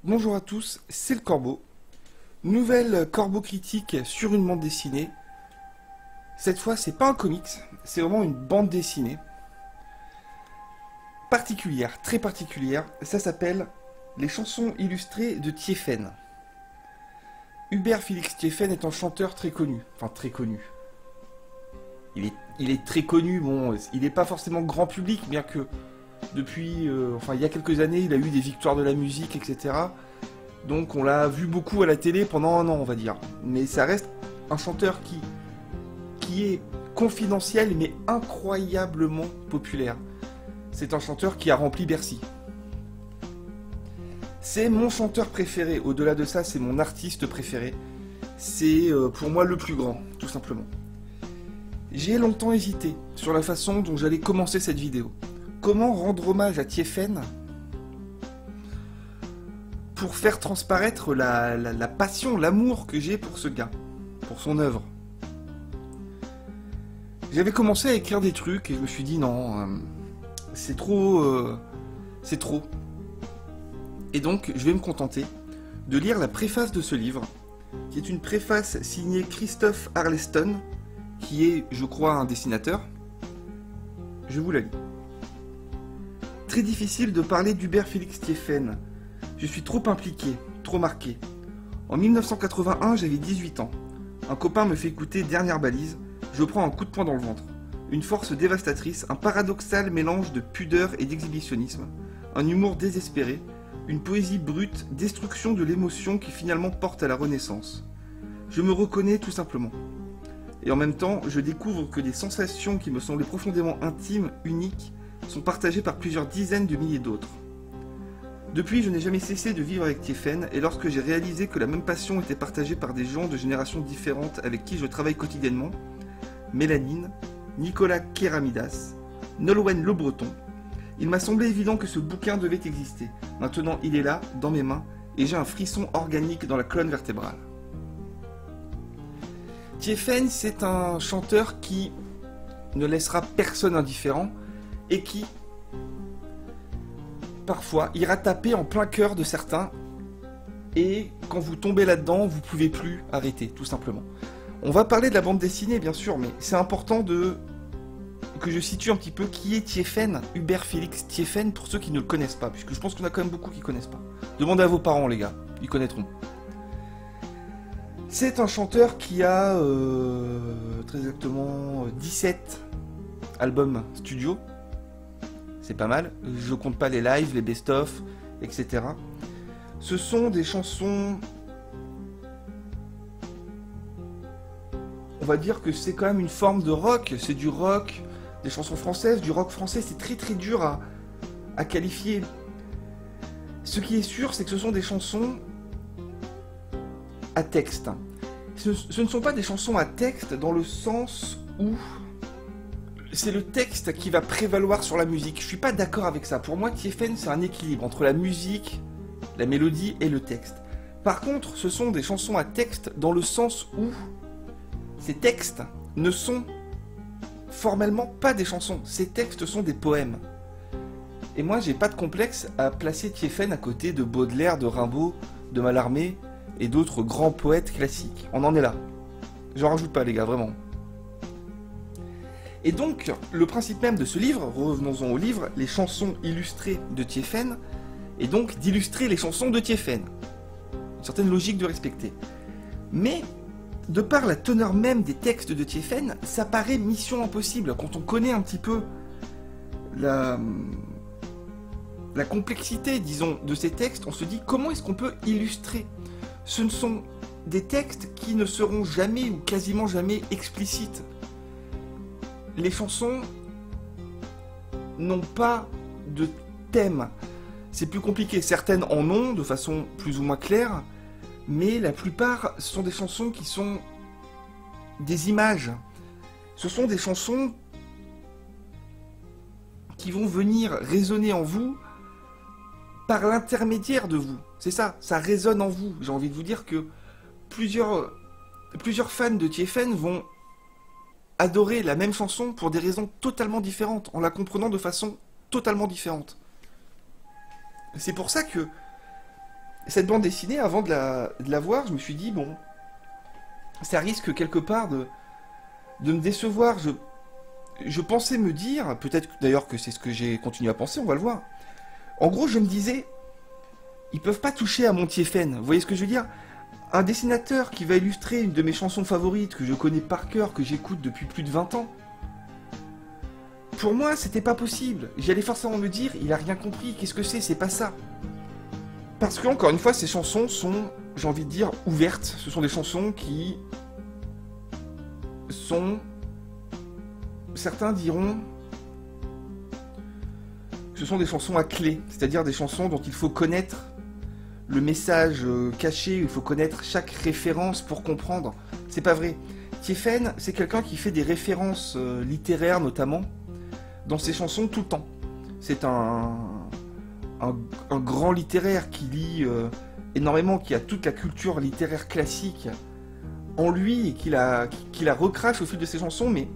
Bonjour à tous, c'est le Corbeau. Nouvelle Corbeau critique sur une bande dessinée. Cette fois, c'est pas un comics, c'est vraiment une bande dessinée. Particulière, très particulière. Ça s'appelle Les chansons illustrées de Thiéphène. Hubert Félix Thiéphène est un chanteur très connu. Enfin, très connu. Il est très connu, bon, il n'est pas forcément grand public, bien que depuis, il y a quelques années, il a eu des victoires de la musique, etc. Donc on l'a vu beaucoup à la télé pendant un an, on va dire. Mais ça reste un chanteur qui est confidentiel, mais incroyablement populaire. C'est un chanteur qui a rempli Bercy. C'est mon chanteur préféré. Au-delà de ça, c'est mon artiste préféré. C'est pour moi le plus grand, tout simplement. J'ai longtemps hésité sur la façon dont j'allais commencer cette vidéo. Comment rendre hommage à Thiéphène pour faire transparaître la passion, l'amour que j'ai pour ce gars, pour son œuvre. J'avais commencé à écrire des trucs et je me suis dit non, c'est trop, c'est trop. Et donc je vais me contenter de lire la préface de ce livre, qui est une préface signée Christophe Arleston, qui est, je crois, un dessinateur. Je vous la lis. Très difficile de parler d'Hubert Félix Thiéphène. Je suis trop impliqué, trop marqué. En 1981, j'avais 18 ans. Un copain me fait écouter Dernière balise, je prends un coup de poing dans le ventre. Une force dévastatrice, un paradoxal mélange de pudeur et d'exhibitionnisme, un humour désespéré, une poésie brute, destruction de l'émotion qui finalement porte à la renaissance. Je me reconnais tout simplement. Et en même temps, je découvre que des sensations qui me semblaient profondément intimes, uniques, sont partagées par plusieurs dizaines de milliers d'autres. Depuis, je n'ai jamais cessé de vivre avec Thiéphène, et lorsque j'ai réalisé que la même passion était partagée par des gens de générations différentes avec qui je travaille quotidiennement, Mélanine, Nicolas Kéramidas, Nolwenn Le Breton, il m'a semblé évident que ce bouquin devait exister. Maintenant, il est là, dans mes mains, et j'ai un frisson organique dans la colonne vertébrale. Thiéphène, c'est un chanteur qui ne laissera personne indifférent, et qui, parfois, ira taper en plein cœur de certains, et quand vous tombez là-dedans, vous pouvez plus arrêter, tout simplement. On va parler de la bande dessinée, bien sûr, mais c'est important que je situe un petit peu qui est Thiéphène, Hubert Félix Thiéphène, pour ceux qui ne le connaissent pas, puisque je pense qu'on a quand même beaucoup qui ne connaissent pas. Demandez à vos parents, les gars, ils connaîtront. C'est un chanteur qui a, très exactement, 17 albums studio. C'est pas mal. Je compte pas les lives, les best-of, etc. Ce sont des chansons... On va dire que c'est quand même une forme de rock. C'est du rock, des chansons françaises, du rock français. C'est très très dur à qualifier. Ce qui est sûr, c'est que ce sont des chansons à texte. Ce ne sont pas des chansons à texte dans le sens où... c'est le texte qui va prévaloir sur la musique. Je suis pas d'accord avec ça. Pour moi, Thiéphène, c'est un équilibre entre la musique, la mélodie et le texte. Par contre, ce sont des chansons à texte dans le sens où ces textes ne sont formellement pas des chansons. Ces textes sont des poèmes. Et moi, j'ai pas de complexe à placer Thiéphène à côté de Baudelaire, de Rimbaud, de Mallarmé et d'autres grands poètes classiques. On en est là. J'en rajoute pas, les gars, vraiment. Et donc, le principe même de ce livre, revenons-en au livre, les chansons illustrées de Thiéphène, est donc d'illustrer les chansons de Thiéphène. Une certaine logique de respecter. Mais, de par la teneur même des textes de Thiéphène, ça paraît mission impossible. Quand on connaît un petit peu la complexité, disons, de ces textes, on se dit comment est-ce qu'on peut illustrer? Ce ne sont des textes qui ne seront jamais ou quasiment jamais explicites. Les chansons n'ont pas de thème. C'est plus compliqué. Certaines en ont de façon plus ou moins claire, mais la plupart sont des chansons qui sont des images. Ce sont des chansons qui vont venir résonner en vous par l'intermédiaire de vous. C'est ça, ça résonne en vous. J'ai envie de vous dire que plusieurs fans de Thiéphène vont adorer la même chanson pour des raisons totalement différentes, en la comprenant de façon totalement différente. C'est pour ça que cette bande dessinée, avant de la voir, je me suis dit, bon, ça risque quelque part de me décevoir. Je pensais me dire, peut-être d'ailleurs que c'est ce que j'ai continué à penser, on va le voir. En gros, je me disais, ils peuvent pas toucher à mon Tiefen. Vous voyez ce que je veux dire? Un dessinateur qui va illustrer une de mes chansons favorites, que je connais par cœur, que j'écoute depuis plus de 20 ans. Pour moi, c'était pas possible. J'allais forcément me dire, il a rien compris, qu'est-ce que c'est pas ça. Parce que, encore une fois, ces chansons sont, j'ai envie de dire, ouvertes. Ce sont des chansons qui sont... Certains diront... Ce sont des chansons à clé, c'est-à-dire des chansons dont il faut connaître le message caché, il faut connaître chaque référence pour comprendre. C'est pas vrai. Tiefen, c'est quelqu'un qui fait des références littéraires, notamment, dans ses chansons tout le temps. C'est un grand littéraire qui lit énormément, qui a toute la culture littéraire classique en lui et qui la recrache au fil de ses chansons, mais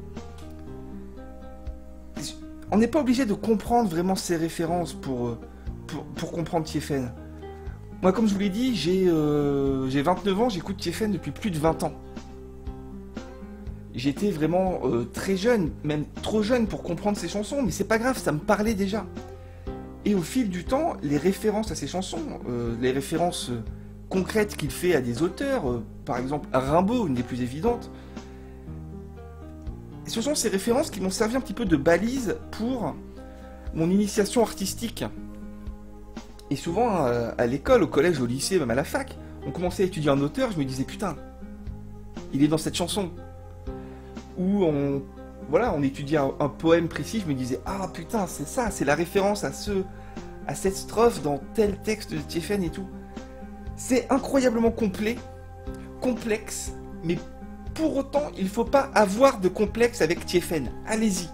on n'est pas obligé de comprendre vraiment ses références pour comprendre Tiefen. Moi, comme je vous l'ai dit, j'ai 29 ans, j'écoute Tiefen depuis plus de 20 ans. J'étais vraiment très jeune, même trop jeune pour comprendre ses chansons, mais c'est pas grave, ça me parlait déjà. Et au fil du temps, les références à ses chansons, les références concrètes qu'il fait à des auteurs, par exemple à Rimbaud, une des plus évidentes, ce sont ces références qui m'ont servi un petit peu de balise pour mon initiation artistique. Et souvent, à l'école, au collège, au lycée, même à la fac, on commençait à étudier un auteur, je me disais, putain, il est dans cette chanson. Ou on étudiait un poème précis, je me disais, ah putain, c'est ça, c'est la référence à cette strophe dans tel texte de Tiefen et tout. C'est incroyablement complexe, mais pour autant, il ne faut pas avoir de complexe avec Tiefen. Allez-y.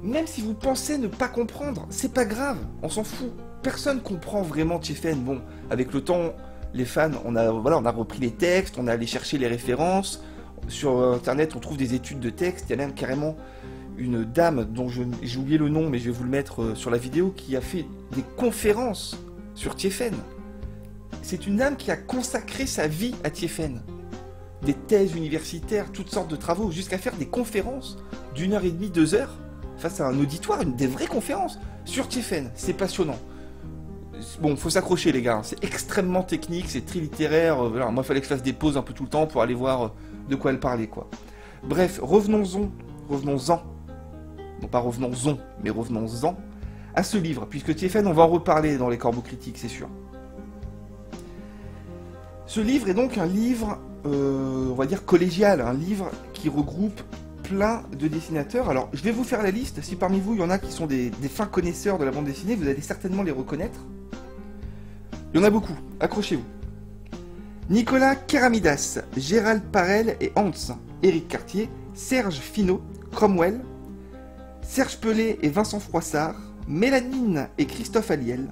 Même si vous pensez ne pas comprendre, c'est pas grave, on s'en fout. Personne comprend vraiment Tiefen. Bon, avec le temps, les fans, on a repris les textes, on a allé chercher les références. Sur internet, on trouve des études de texte. Il y a même carrément une dame dont j'ai oublié le nom, mais je vais vous le mettre sur la vidéo, qui a fait des conférences sur Tiefen. C'est une dame qui a consacré sa vie à Tiefen. Des thèses universitaires, toutes sortes de travaux, jusqu'à faire des conférences d'1h30, 2 heures, face à un auditoire, des vraies conférences sur Tiefen. C'est passionnant. Bon, faut s'accrocher les gars, c'est extrêmement technique, c'est très littéraire. Voilà. Moi, il fallait que je fasse des pauses un peu tout le temps pour aller voir de quoi elle parlait, quoi. Bref, revenons-en. Non pas revenons-en, mais revenons-en à ce livre, puisque Tiefen, on va en reparler dans les corbeaux critiques, c'est sûr. Ce livre est donc un livre, on va dire collégial, un livre qui regroupe plein de dessinateurs. Alors, je vais vous faire la liste. Si parmi vous, il y en a qui sont des fins connaisseurs de la bande dessinée, vous allez certainement les reconnaître. Il y en a beaucoup, accrochez-vous. Nicolas Keramidas, Gérald Parel et Hans, Éric Cartier, Serge Finot, Cromwell, Serge Pelé et Vincent Froissart, Mélanine et Christophe Aliel,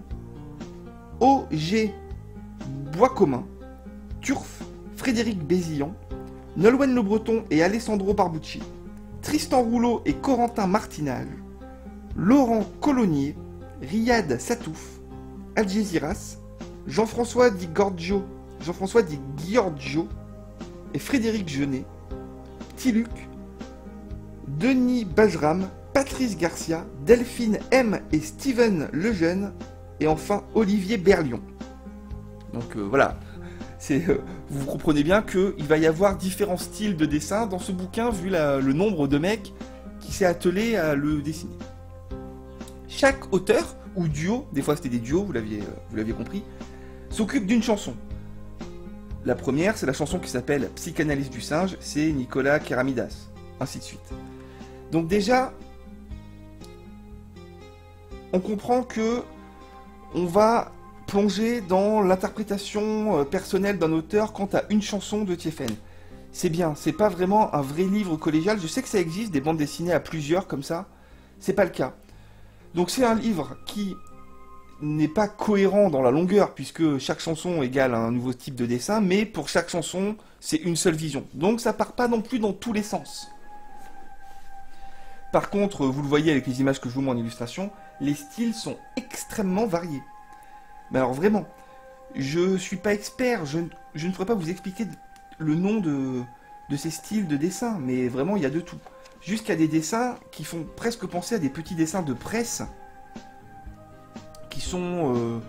O.G. Boiscommun, Turf, Frédéric Bézillon, Nolwenn Le Breton et Alessandro Barbucci, Tristan Rouleau et Corentin Martinage, Laurent Colonnier, Riyad Satouf, Algésiras, Jean-François Di Giorgio et Frédéric Genet, Tiluc, Denis Bajram, Patrice Garcia, Delphine M et Steven Lejeune, et enfin Olivier Berlion. Donc voilà, vous comprenez bien qu'il va y avoir différents styles de dessin dans ce bouquin, vu le nombre de mecs qui s'est attelé à le dessiner. Chaque auteur, ou duo, des fois c'était des duos, vous l'aviez compris, s'occupe d'une chanson. La première, c'est la chanson qui s'appelle Psychanalyse du singe, c'est Nicolas Keramidas, ainsi de suite. Donc déjà, on comprend que on va plonger dans l'interprétation personnelle d'un auteur quant à une chanson de Tiefen. C'est bien, c'est pas vraiment un vrai livre collégial, je sais que ça existe, des bandes dessinées à plusieurs comme ça, c'est pas le cas. Donc c'est un livre qui n'est pas cohérent dans la longueur, puisque chaque chanson égale un nouveau type de dessin, mais pour chaque chanson, c'est une seule vision. Donc ça part pas non plus dans tous les sens. Par contre, vous le voyez avec les images que je vous montre en illustration, les styles sont extrêmement variés. Mais alors vraiment, Je suis pas expert, je ne pourrais pas vous expliquer le nom de ces styles de dessin, mais vraiment il y a de tout. Jusqu'à des dessins qui font presque penser à des petits dessins de presse, qui sont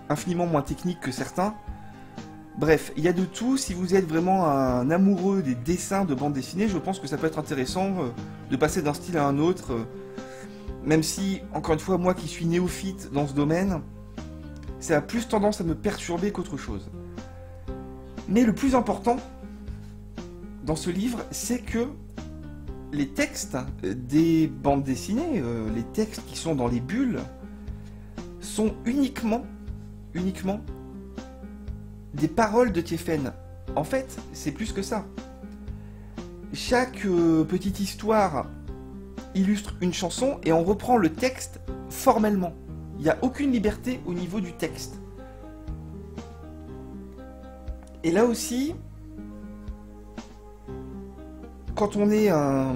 infiniment moins techniques que certains. Bref, il y a de tout. Si vous êtes vraiment un amoureux des dessins de bande dessinée, je pense que ça peut être intéressant de passer d'un style à un autre. Même si, encore une fois, moi qui suis néophyte dans ce domaine, ça a plus tendance à me perturber qu'autre chose. Mais le plus important dans ce livre, c'est que les textes des bandes dessinées, les textes qui sont dans les bulles, sont uniquement des paroles de Tiefen. En fait, c'est plus que ça. Chaque petite histoire illustre une chanson et on reprend le texte formellement. Il n'y a aucune liberté au niveau du texte. Et là aussi, quand on est un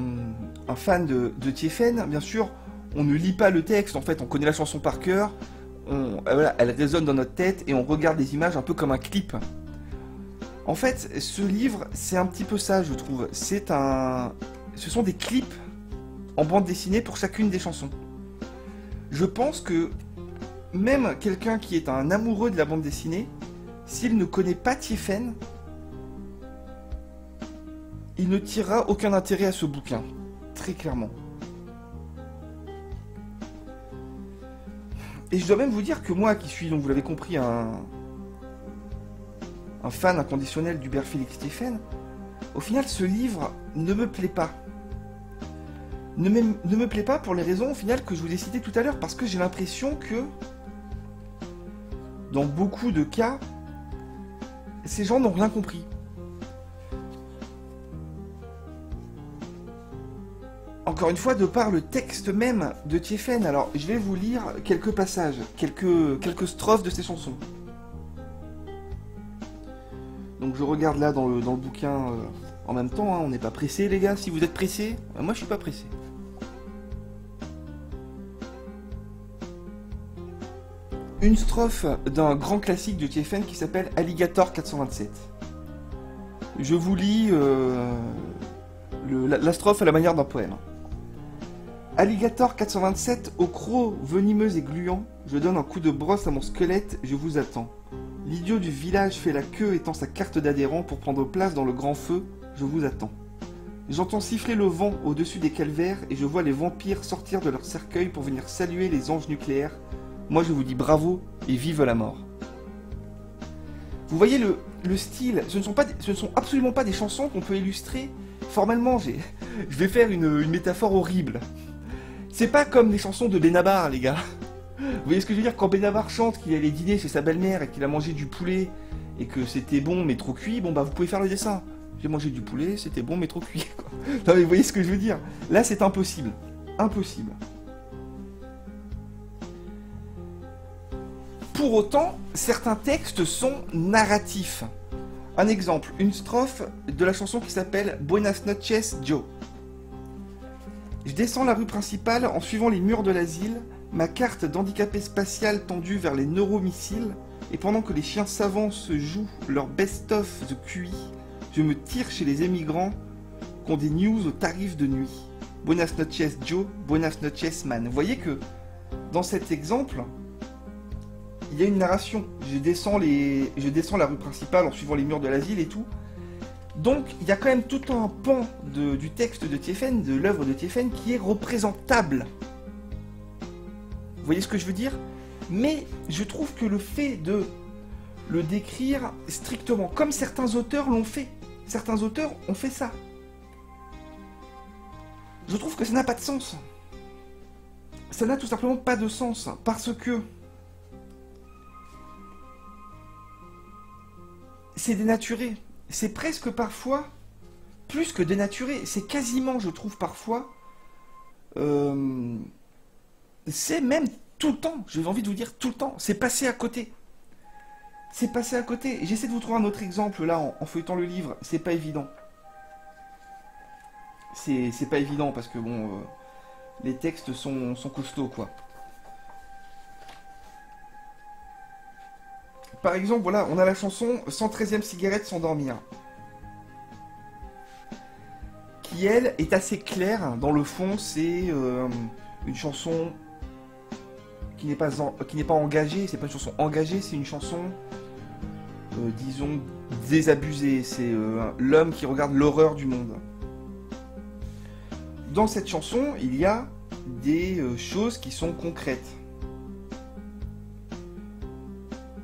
fan de Tiefen, bien sûr, on ne lit pas le texte, en fait, on connaît la chanson par cœur, voilà, elle résonne dans notre tête et on regarde les images un peu comme un clip. En fait, ce livre, c'est un petit peu ça, je trouve. Ce sont des clips en bande dessinée pour chacune des chansons. Je pense que même quelqu'un qui est un amoureux de la bande dessinée, s'il ne connaît pas Tiefen, il ne tirera aucun intérêt à ce bouquin, très clairement. Et je dois même vous dire que moi, qui suis, donc vous l'avez compris, un fan inconditionnel d'Hubert Félix Tiefen, au final, ce livre ne me plaît pas. Ne me plaît pas pour les raisons, au final, que je vous ai citées tout à l'heure, parce que j'ai l'impression que, dans beaucoup de cas, ces gens n'ont rien compris. Encore une fois, de par le texte même de Tiefen, alors je vais vous lire quelques passages, quelques strophes de ses chansons. Donc je regarde là dans le bouquin en même temps, hein, on n'est pas pressé les gars, si vous êtes pressés, moi je suis pas pressé. Une strophe d'un grand classique de Tiefen qui s'appelle Alligator 427. Je vous lis la strophe à la manière d'un poème. Alligator 427, au croc venimeux et gluant, je donne un coup de brosse à mon squelette, je vous attends. L'idiot du village fait la queue étant sa carte d'adhérent pour prendre place dans le grand feu, je vous attends. J'entends siffler le vent au-dessus des calvaires et je vois les vampires sortir de leur cercueil pour venir saluer les anges nucléaires. Moi je vous dis bravo et vive la mort. Vous voyez le style, ce ne sont absolument pas des chansons qu'on peut illustrer formellement. Je vais faire une métaphore horrible. C'est pas comme les chansons de Benabar, les gars. Vous voyez ce que je veux dire? Quand Benabar chante qu'il allait dîner chez sa belle-mère et qu'il a mangé du poulet et que c'était bon mais trop cuit, bon bah vous pouvez faire le dessin. J'ai mangé du poulet, c'était bon mais trop cuit, quoi. Non mais vous voyez ce que je veux dire? Là c'est impossible. Impossible. Pour autant, certains textes sont narratifs. Un exemple, une strophe de la chanson qui s'appelle Buenas noches, Joe. Je descends la rue principale en suivant les murs de l'asile, ma carte d'handicapé spatial tendue vers les neuromissiles, et pendant que les chiens savants se jouent leur best-of de QI, je me tire chez les émigrants qui ont des news au tarif de nuit. Buenas noches Joe, buenas noches man. Vous voyez que dans cet exemple, il y a une narration. Je descends la rue principale en suivant les murs de l'asile et tout. Donc, il y a quand même tout un pan du texte de Tiefen, de l'œuvre de Tiefen, qui est représentable. Vous voyez ce que je veux dire? Mais je trouve que le fait de le décrire strictement, comme certains auteurs l'ont fait, certains auteurs ont fait ça, je trouve que ça n'a pas de sens. Ça n'a tout simplement pas de sens, parce que c'est dénaturé. C'est presque parfois, plus que dénaturé, c'est quasiment, je trouve parfois, c'est même tout le temps, j'ai envie de vous dire tout le temps, c'est passé à côté. C'est passé à côté. J'essaie de vous trouver un autre exemple là, en feuilletant le livre, c'est pas évident. C'est pas évident parce que bon, les textes sont costauds quoi. Par exemple, voilà, on a la chanson 113e cigarette sans dormir. Qui, elle, est assez claire. Dans le fond, c'est une chanson qui n'est pas engagée. C'est pas une chanson engagée, c'est une chanson, disons, désabusée. C'est l'homme qui regarde l'horreur du monde. Dans cette chanson, il y a des choses qui sont concrètes.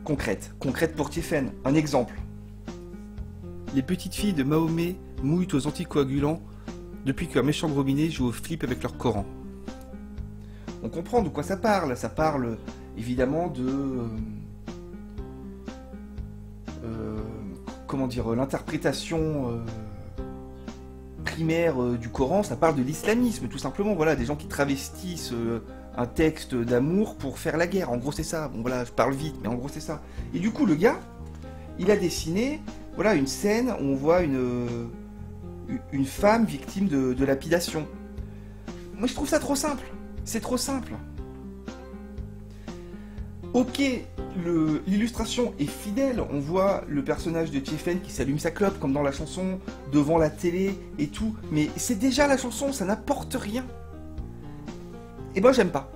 Concrètes pour Tiefen. Un exemple. Les petites filles de Mahomet mouillent aux anticoagulants depuis qu'un méchant gros minet joue au flip avec leur Coran. On comprend de quoi ça parle. Ça parle évidemment de... comment dire, l'interprétation primaire du Coran. Ça parle de l'islamisme, tout simplement. Voilà, des gens qui travestissent un texte d'amour pour faire la guerre. En gros, c'est ça. Bon, voilà, je parle vite, mais en gros, c'est ça. Et du coup, le gars, il a dessiné, voilà, une scène où on voit une femme victime de lapidation. Moi, je trouve ça trop simple. C'est trop simple. Ok, l'illustration est fidèle. On voit le personnage de Tiefen qui s'allume sa clope, comme dans la chanson, devant la télé et tout. Mais c'est déjà la chanson, ça n'apporte rien. Et moi, j'aime pas.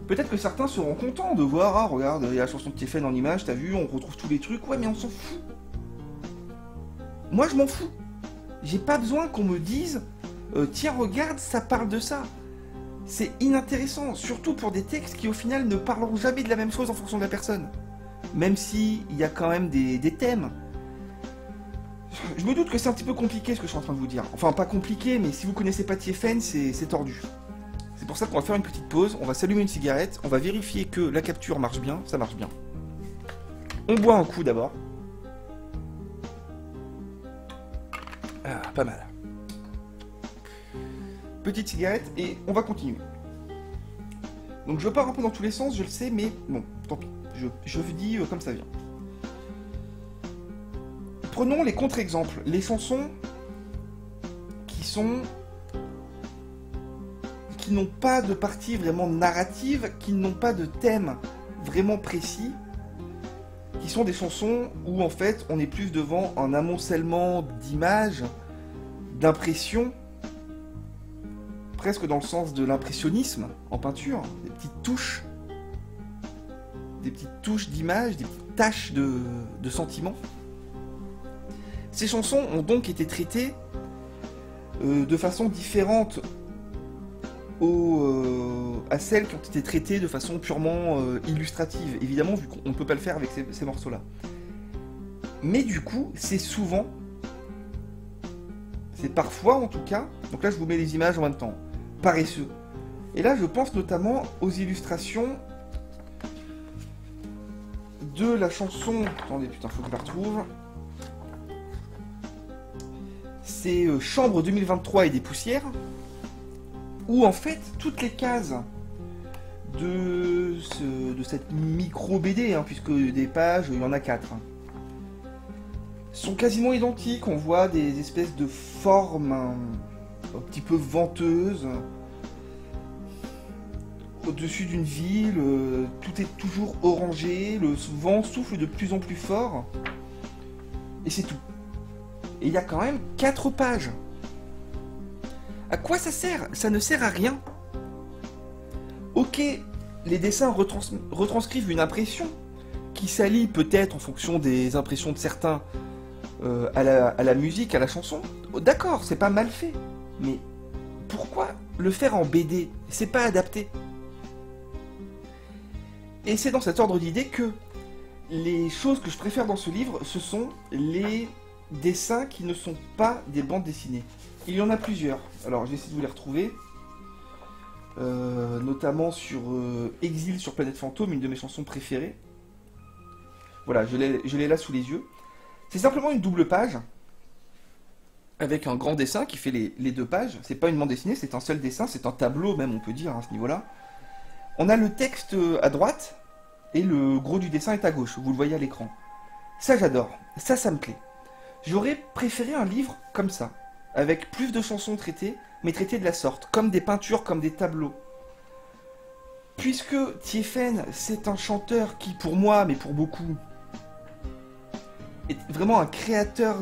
Peut-être que certains seront contents de voir, ah, regarde, il y a la chanson de Tiefen en image, t'as vu, on retrouve tous les trucs. Ouais, mais on s'en fout. Moi, je m'en fous. J'ai pas besoin qu'on me dise tiens, regarde, ça parle de ça. C'est inintéressant, surtout pour des textes qui au final ne parleront jamais de la même chose en fonction de la personne. Même si il y a quand même des thèmes. Je me doute que c'est un petit peu compliqué ce que je suis en train de vous dire. Enfin, pas compliqué, mais si vous connaissez pas Tiefen, c'est tordu. C'est pour ça qu'on va faire une petite pause, on va s'allumer une cigarette, on va vérifier que la capture marche bien, ça marche bien. On boit un coup d'abord. Ah, pas mal. Petite cigarette et on va continuer. Donc je pars un peu dans tous les sens, je le sais, mais bon, tant pis. Je vous dis comme ça vient. Prenons les contre-exemples, les chansons qui n'ont pas de partie vraiment narrative, qui n'ont pas de thème vraiment précis, qui sont des chansons où en fait on est plus devant un amoncellement d'images, d'impressions, presque dans le sens de l'impressionnisme en peinture, des petites touches d'images, des petites taches de sentiments. Ces chansons ont donc été traitées de façon différente à celles qui ont été traitées de façon purement illustrative, évidemment, vu qu'on ne peut pas le faire avec ces morceaux-là. Mais du coup, c'est parfois en tout cas, donc là je vous mets les images en même temps, paresseux. Et là je pense notamment aux illustrations de la chanson... Attendez, putain, faut que je la retrouve. C'est Chambre 2023 et des poussières, où en fait toutes les cases de cette micro BD, hein, puisque des pages, il y en a 4, hein, sont quasiment identiques. On voit des espèces de formes un petit peu venteuses au-dessus d'une ville, tout est toujours orangé, le vent souffle de plus en plus fort, et c'est tout. Et il y a quand même 4 pages. À quoi ça sert? Ça ne sert à rien. Ok, les dessins retranscrivent une impression qui s'allie peut-être en fonction des impressions de certains à la musique, à la chanson. D'accord, c'est pas mal fait. Mais pourquoi le faire en BD? C'est pas adapté. Et c'est dans cet ordre d'idée que les choses que je préfère dans ce livre, ce sont les dessins qui ne sont pas des bandes dessinées. Il y en a plusieurs. Alors, je vais essayer de vous les retrouver. Notamment sur Exil sur Planète Fantôme, une de mes chansons préférées. Voilà, je l'ai là sous les yeux. C'est simplement une double page, avec un grand dessin qui fait les 2 pages. C'est pas une bande dessinée, c'est un seul dessin, c'est un tableau même, on peut dire, à ce niveau-là. On a le texte à droite, et le gros du dessin est à gauche, vous le voyez à l'écran. Ça, j'adore. Ça me plaît. J'aurais préféré un livre comme ça, avec plus de chansons traitées, mais traitées de la sorte, comme des peintures, comme des tableaux. Puisque Tiefen, c'est un chanteur qui, pour moi, mais pour beaucoup, est vraiment un créateur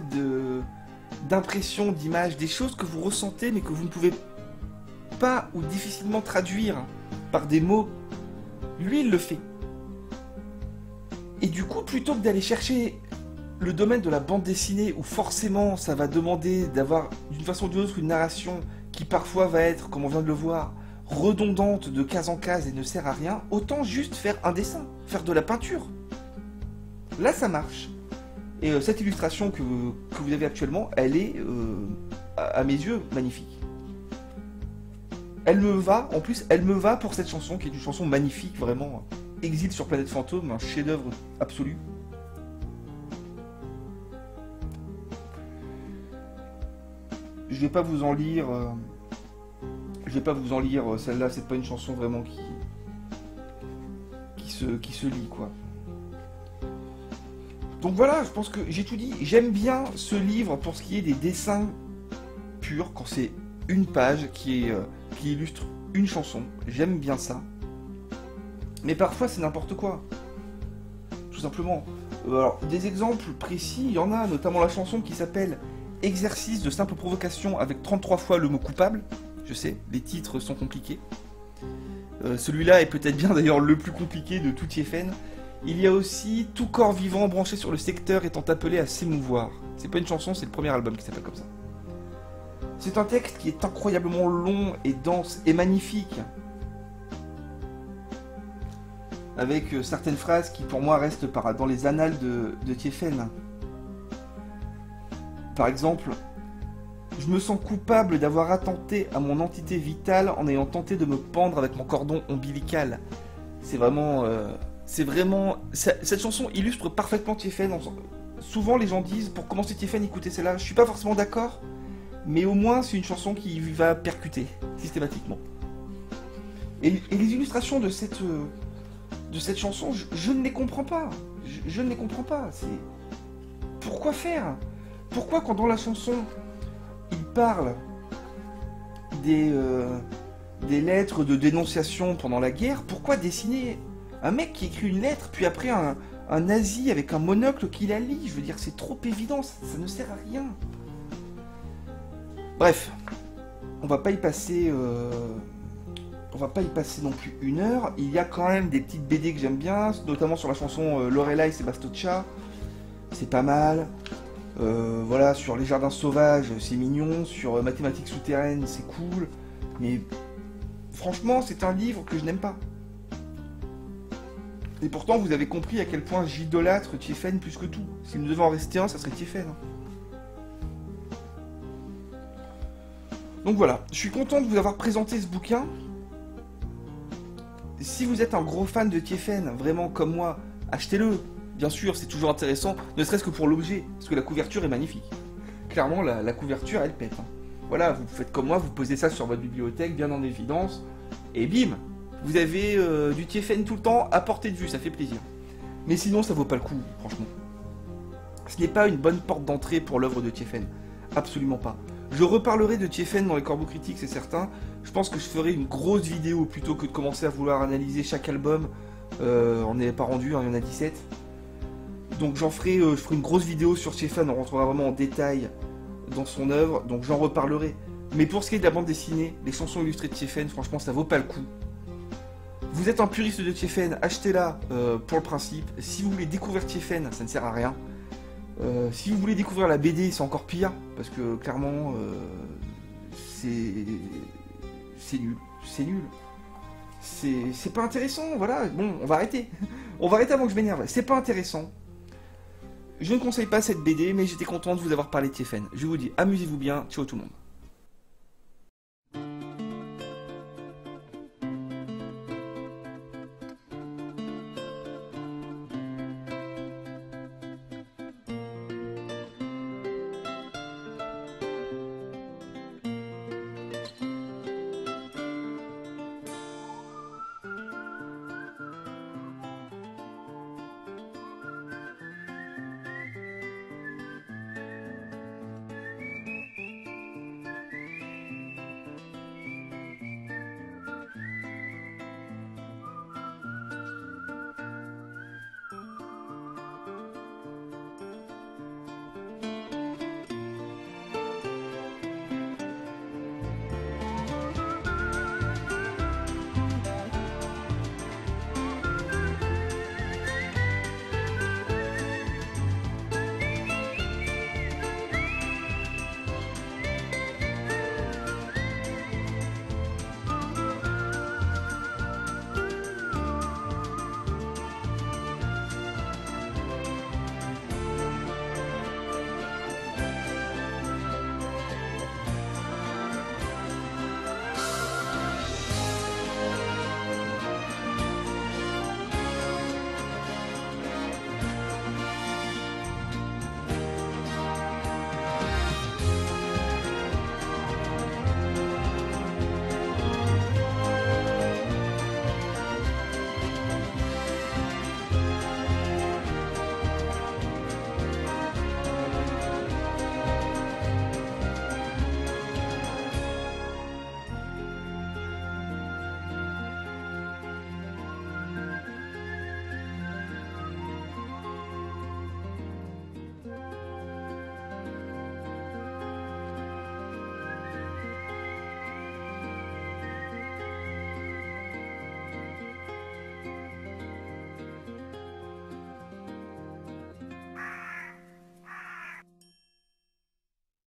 d'impressions, d'images, des choses que vous ressentez mais que vous ne pouvez pas ou difficilement traduire par des mots. Lui, il le fait. Et du coup, plutôt que d'aller chercher le domaine de la bande dessinée où forcément ça va demander d'avoir d'une façon ou d'une autre une narration qui parfois va être, comme on vient de le voir, redondante de case en case et ne sert à rien, autant juste faire un dessin, faire de la peinture. Là, ça marche. Et cette illustration que vous avez actuellement, elle est, à mes yeux, magnifique. Elle me va, en plus, elle me va pour cette chanson, qui est une chanson magnifique, vraiment. Exil sur Planète Fantôme, un chef-d'œuvre absolu. Je vais pas vous en lire... Je vais pas vous en lire, celle-là, c'est pas une chanson vraiment qui se lit, quoi. Donc voilà, je pense que j'ai tout dit. J'aime bien ce livre pour ce qui est des dessins purs, quand c'est une page qui illustre une chanson. J'aime bien ça. Mais parfois, c'est n'importe quoi. Tout simplement. Alors, des exemples précis, il y en a, notamment la chanson qui s'appelle Exercice de simple provocation avec 33 fois le mot coupable. Je sais, les titres sont compliqués. Celui-là est peut-être bien d'ailleurs le plus compliqué de tout TFN. Il y a aussi Tout corps vivant branché sur le secteur étant appelé à s'émouvoir. C'est pas une chanson, c'est le premier album qui s'appelle comme ça. C'est un texte qui est incroyablement long et dense et magnifique. Avec certaines phrases qui pour moi restent dans les annales de TFN. Par exemple, je me sens coupable d'avoir attenté à mon entité vitale en ayant tenté de me pendre avec mon cordon ombilical. C'est vraiment... Cette chanson illustre parfaitement TFN. Souvent les gens disent, pour commencer TFN, écoutez celle-là. Je suis pas forcément d'accord, mais au moins c'est une chanson qui va percuter, systématiquement. Et les illustrations de cette chanson, je ne les comprends pas. Je ne les comprends pas. Pourquoi faire? Pourquoi quand dans la chanson, il parle des lettres de dénonciation pendant la guerre, pourquoi dessiner un mec qui écrit une lettre, puis après un nazi avec un monocle qui la lit? Je veux dire, c'est trop évident, ça ne sert à rien. Bref, on va pas y passer non plus une heure. Il y a quand même des petites BD que j'aime bien, notamment sur la chanson Lorelai et Bastoccia. C'est pas mal. Voilà, sur Les Jardins Sauvages, c'est mignon. Sur Mathématiques Souterraines, c'est cool. Mais franchement, c'est un livre que je n'aime pas. Et pourtant, vous avez compris à quel point j'idolâtre TFN plus que tout. S'il me devait en rester un, ça serait TFN. Donc voilà, je suis content de vous avoir présenté ce bouquin. Si vous êtes un gros fan de TFN, vraiment comme moi, achetez-le. Bien sûr, c'est toujours intéressant, ne serait-ce que pour l'objet, parce que la couverture est magnifique. Clairement, la couverture, elle pète. Hein. Voilà, vous faites comme moi, vous posez ça sur votre bibliothèque, bien en évidence, et bim, vous avez du TFN tout le temps à portée de vue, ça fait plaisir. Mais sinon, ça vaut pas le coup, franchement. Ce n'est pas une bonne porte d'entrée pour l'œuvre de TFN. Absolument pas. Je reparlerai de TFN dans les corbeaux critiques, c'est certain. Je pense que je ferai une grosse vidéo plutôt que de commencer à vouloir analyser chaque album. On n'est pas rendu, hein, il y en a 17. Donc je ferai une grosse vidéo sur TFN, on rentrera vraiment en détail dans son œuvre, donc j'en reparlerai. Mais pour ce qui est de la bande dessinée, les chansons illustrées de TFN, franchement ça vaut pas le coup. Vous êtes un puriste de TFN, achetez-la pour le principe. Si vous voulez découvrir TFN, ça ne sert à rien. Si vous voulez découvrir la BD, c'est encore pire, parce que clairement, c'est nul. C'est nul. C'est pas intéressant, voilà. Bon, on va arrêter. On va arrêter avant que je m'énerve. C'est pas intéressant. Je ne conseille pas cette BD, mais j'étais content de vous avoir parlé de TFN. Je vous dis, amusez-vous bien. Ciao tout le monde.